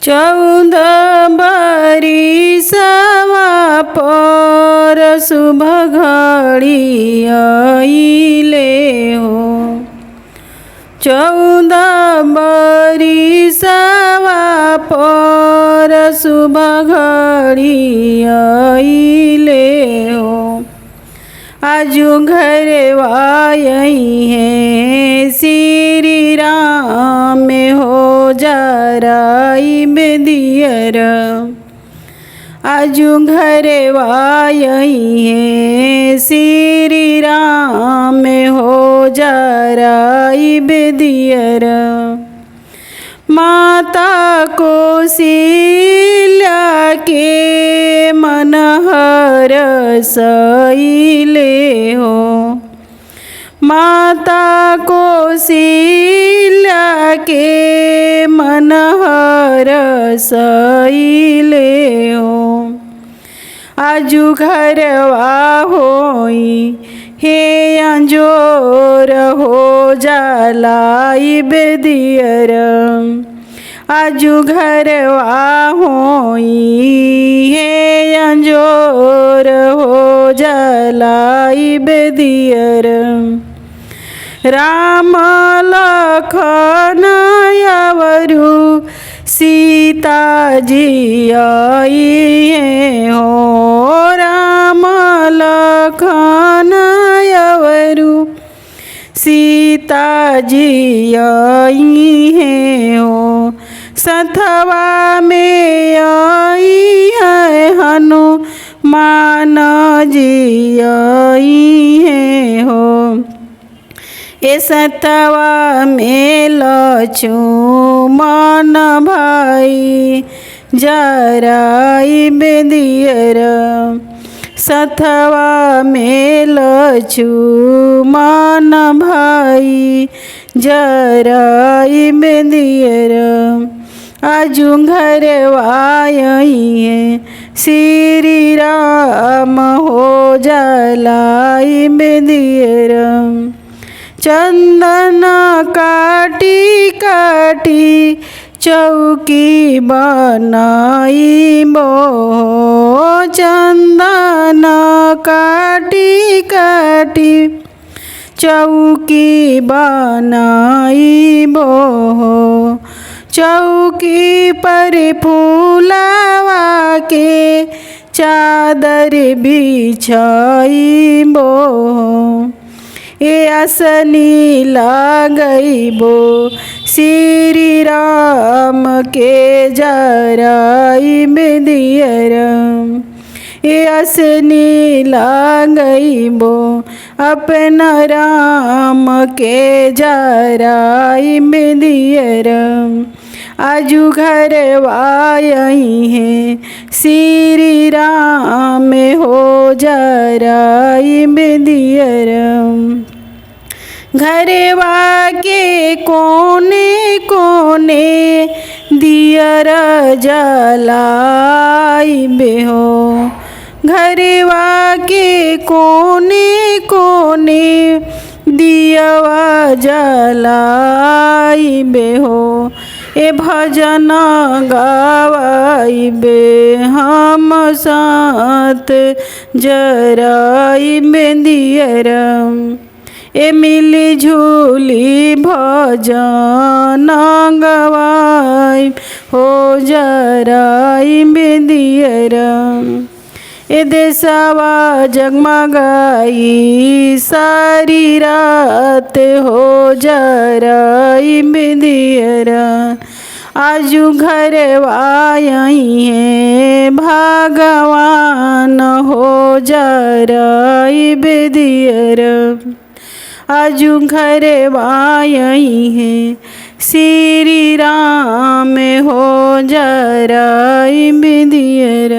14 बरिसवा पर शुभ घड़ी आइले हो। 14 बरिसवा पर शुभ घड़ी आइले हो। आजू घरवा यही है श्री राम हो जराई बेदियर। आजू घरवा यही है श्री राम हो जराई बेदियर। माता कौशल्या के मन हरसइले हो। माता कौशल्या के मन हरसइले हो। आजू घरवा होई हे अंजोर हो जलाई बेदियर। आजू घरवा होई हे अंजोर हो जलाई बेदियर। राम लखन अवरु सीता जी आई हो। राम लखन अवरु सीता जी आई हो। सथवा में आई है हनुमान जी आई हो। ए सतवा में लक्ष्मण भाई जराई बेदियर। सतवा में लक्ष्मण भाई जराई बेदियर। आजू घरवा यही है श्री राम हो जलाई बेदियर। चंदन काटी काटी चौकी बनाई बो। चंदन काटी काटी चौकी बनाई बो। चौकी पर फूलवा के चादर बिछाई बो। ए आसनी लगइबो श्री राम के जराई बेदियर। ए आसनी लगइबो अपना राम के जराई बेदियर। आजू घरवा यही है श्री राम हो जराई बेदियर। घरवा के कोने कोने दियर जलाई बेहो। घरवा के कोने कोने दियवा जलाई बेहो। ए भजन गावाइबे हम साथ जराई बेदियर। ए मिली झूली भजन गवाई हो जराई बेदियर। ए देशवा जगमगाई सारी रात हो जराई बेदियर। आजू घरवा यही है भगवान हो जराई बेदियर। आजू घरवा यही है श्री राम हो जराई बेदियर।